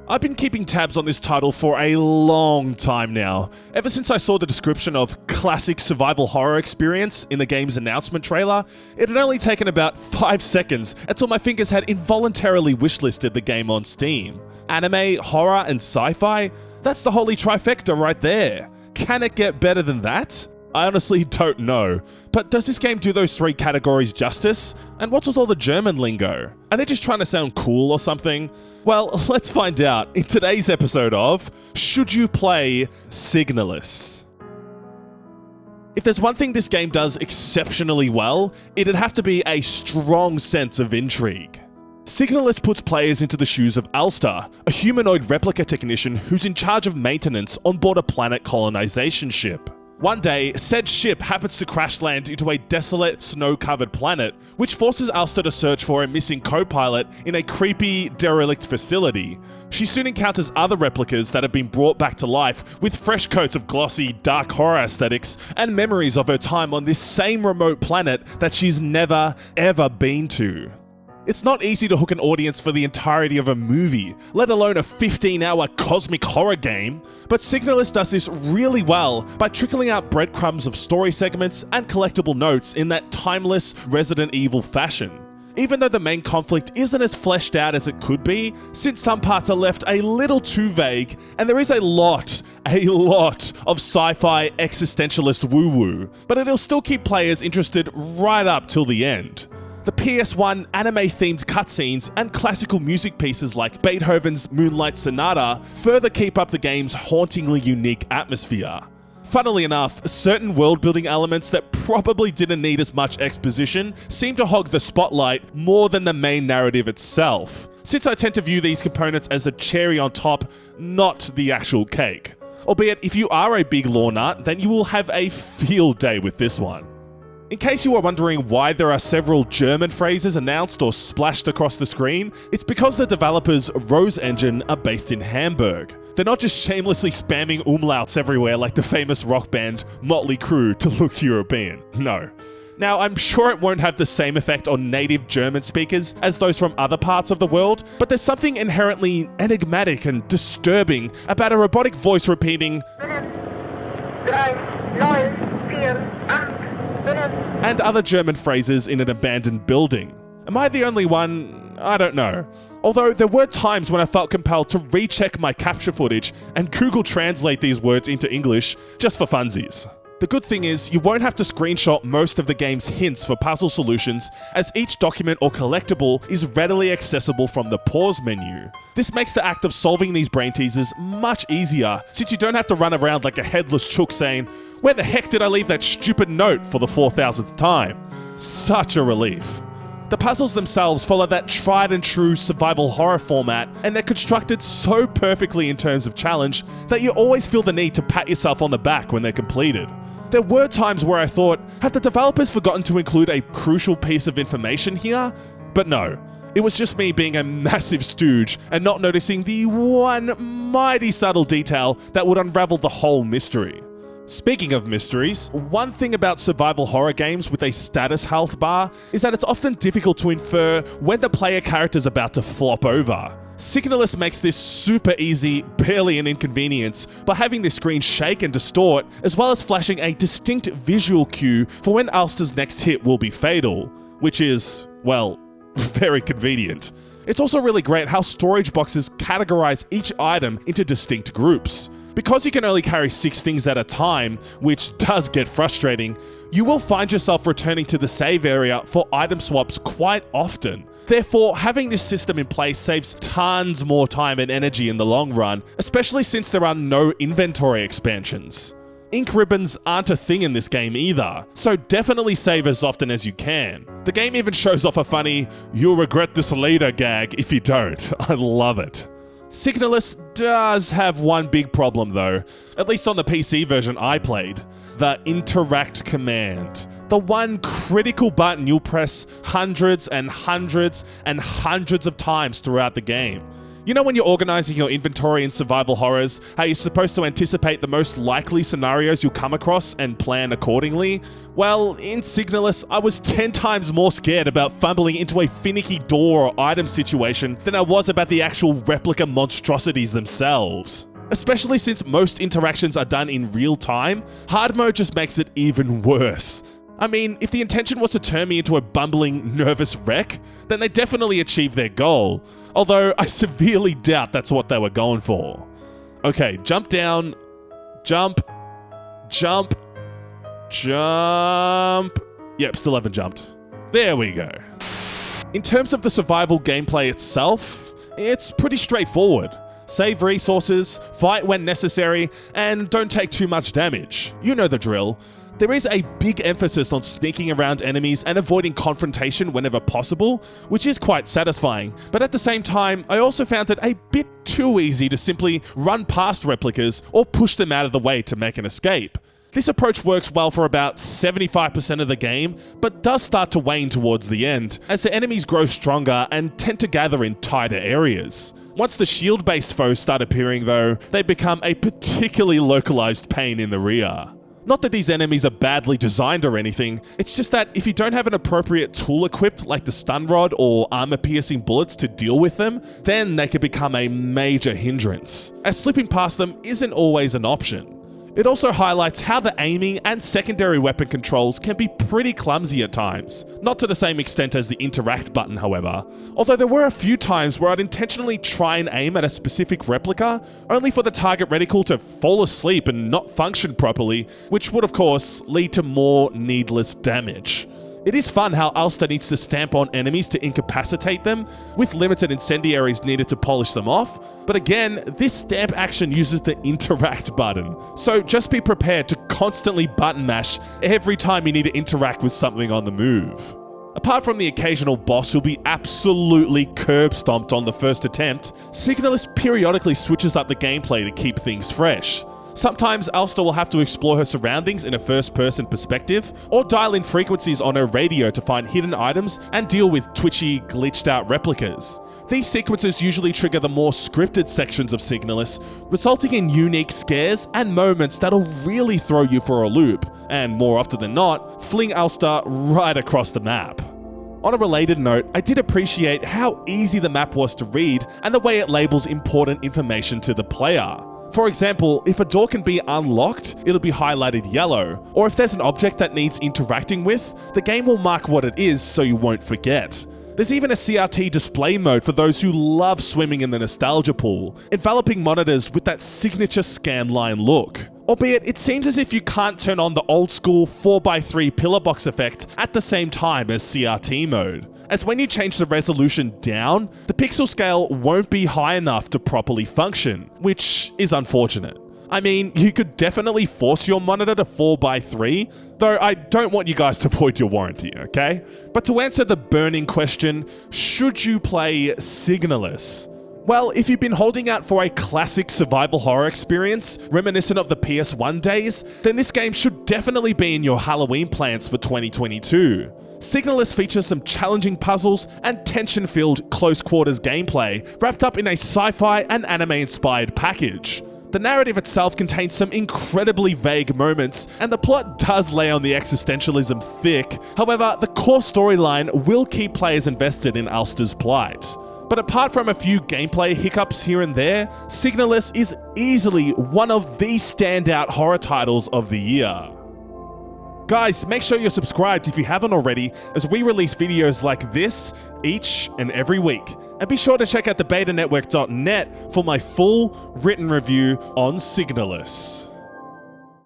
I've been keeping tabs on this title for a long time now, ever since I saw the description of classic survival horror experience in the game's announcement trailer. It had only taken about 5 seconds until my fingers had involuntarily wishlisted the game on Steam. Anime, horror, and sci-fi? That's the holy trifecta right there. Can it get better than that? I honestly don't know. But does this game do those 3 categories justice? And what's with all the German lingo? Are they just trying to sound cool or something? Well, let's find out in today's episode of Should You Play Signalis? If there's one thing this game does exceptionally well, it'd have to be a strong sense of intrigue. Signalis puts players into the shoes of Ulster, a humanoid replica technician who's in charge of maintenance on board a planet colonization ship. One day, said ship happens to crash land into a desolate, snow-covered planet, which forces Ulster to search for a missing co-pilot in a creepy, derelict facility. She soon encounters other replicas that have been brought back to life with fresh coats of glossy, dark horror aesthetics and memories of her time on this same remote planet that she's never, ever been to. It's not easy to hook an audience for the entirety of a movie, let alone a 15-hour cosmic horror game, but Signalis does this really well by trickling out breadcrumbs of story segments and collectible notes in that timeless Resident Evil fashion. Even though the main conflict isn't as fleshed out as it could be, since some parts are left a little too vague, and there is a lot of sci-fi existentialist woo-woo, but it'll still keep players interested right up till the end. The PS1 anime-themed cutscenes and classical music pieces like Beethoven's Moonlight Sonata further keep up the game's hauntingly unique atmosphere. Funnily enough, certain world-building elements that probably didn't need as much exposition seem to hog the spotlight more than the main narrative itself, since I tend to view these components as a cherry on top, not the actual cake. Albeit, if you are a big lore nut, then you will have a field day with this one. In case you are wondering why there are several German phrases announced or splashed across the screen, it's because the developers Rose Engine are based in Hamburg. They're not just shamelessly spamming umlauts everywhere like the famous rock band Motley Crue to look European. No. Now, I'm sure it won't have the same effect on native German speakers as those from other parts of the world, but there's something inherently enigmatic and disturbing about a robotic voice repeating and other German phrases in an abandoned building. Am I the only one? I don't know. Although there were times when I felt compelled to recheck my capture footage and Google Translate these words into English just for funsies. The good thing is, you won't have to screenshot most of the game's hints for puzzle solutions, as each document or collectible is readily accessible from the pause menu. This makes the act of solving these brain teasers much easier, since you don't have to run around like a headless chook saying, "Where the heck did I leave that stupid note?" for the 4,000th time. Such a relief. The puzzles themselves follow that tried and true survival horror format, and they're constructed so perfectly in terms of challenge that you always feel the need to pat yourself on the back when they're completed. There were times where I thought, have the developers forgotten to include a crucial piece of information here? But no, it was just me being a massive stooge and not noticing the one mighty subtle detail that would unravel the whole mystery. Speaking of mysteries, one thing about survival horror games with a status health bar is that it's often difficult to infer when the player character's about to flop over. Signalis makes this super easy, barely an inconvenience, by having the screen shake and distort, as well as flashing a distinct visual cue for when Ulster's next hit will be fatal, which is, well, very convenient. It's also really great how storage boxes categorize each item into distinct groups. Because you can only carry 6 things at a time, which does get frustrating, you will find yourself returning to the save area for item swaps quite often. Therefore, having this system in place saves tons more time and energy in the long run, especially since there are no inventory expansions. Ink ribbons aren't a thing in this game either, so definitely save as often as you can. The game even shows off a funny, "you'll regret this later" gag if you don't. I love it. Signalis does have one big problem though, at least on the PC version I played: the interact command. The one critical button you'll press hundreds and hundreds and hundreds of times throughout the game. You know when you're organizing your inventory in survival horrors, how you're supposed to anticipate the most likely scenarios you'll come across and plan accordingly? Well, in Signalis, I was 10 times more scared about fumbling into a finicky door or item situation than I was about the actual replica monstrosities themselves. Especially since most interactions are done in real time, hard mode just makes it even worse. I mean, if the intention was to turn me into a bumbling, nervous wreck, then they definitely achieved their goal. Although, I severely doubt that's what they were going for. Okay, jump down, jump, jump, jump. Yep, still haven't jumped. There we go. In terms of the survival gameplay itself, it's pretty straightforward. Save resources, fight when necessary, and don't take too much damage. You know the drill. There is a big emphasis on sneaking around enemies and avoiding confrontation whenever possible, which is quite satisfying. But at the same time, I also found it a bit too easy to simply run past replicas or push them out of the way to make an escape. This approach works well for about 75% of the game, but does start to wane towards the end, as the enemies grow stronger and tend to gather in tighter areas. Once the shield-based foes start appearing though, they become a particularly localized pain in the rear. Not that these enemies are badly designed or anything, it's just that if you don't have an appropriate tool equipped like the stun rod or armor-piercing bullets to deal with them, then they can become a major hindrance, as slipping past them isn't always an option. It also highlights how the aiming and secondary weapon controls can be pretty clumsy at times. Not to the same extent as the interact button, however. Although there were a few times where I'd intentionally try and aim at a specific replica, only for the target reticle to fall asleep and not function properly, which would of course lead to more needless damage. It is fun how Ulster needs to stamp on enemies to incapacitate them, with limited incendiaries needed to polish them off, but again, this stamp action uses the interact button, so just be prepared to constantly button mash every time you need to interact with something on the move. Apart from the occasional boss who'll be absolutely curb stomped on the first attempt, Signalis periodically switches up the gameplay to keep things fresh. Sometimes Ulster will have to explore her surroundings in a first-person perspective, or dial in frequencies on her radio to find hidden items and deal with twitchy, glitched-out replicas. These sequences usually trigger the more scripted sections of Signalis, resulting in unique scares and moments that'll really throw you for a loop, and more often than not, fling Ulster right across the map. On a related note, I did appreciate how easy the map was to read and the way it labels important information to the player. For example, if a door can be unlocked, it'll be highlighted yellow, or if there's an object that needs interacting with, the game will mark what it is so you won't forget. There's even a CRT display mode for those who love swimming in the nostalgia pool, enveloping monitors with that signature scanline look. Albeit, it seems as if you can't turn on the old school 4x3 pillar box effect at the same time as CRT mode, as when you change the resolution down, the pixel scale won't be high enough to properly function, which is unfortunate. I mean, you could definitely force your monitor to 4x3, though I don't want you guys to void your warranty, okay? But to answer the burning question, should you play Signalis? Well, if you've been holding out for a classic survival horror experience, reminiscent of the PS1 days, then this game should definitely be in your Halloween plans for 2022. Signalis features some challenging puzzles and tension-filled close-quarters gameplay, wrapped up in a sci-fi and anime-inspired package. The narrative itself contains some incredibly vague moments, and the plot does lay on the existentialism thick. However, the core storyline will keep players invested in Ulster's plight. But apart from a few gameplay hiccups here and there, Signalis is easily one of the standout horror titles of the year. Guys, make sure you're subscribed if you haven't already, as we release videos like this each and every week. And be sure to check out thebetanetwork.net for my full written review on Signalis.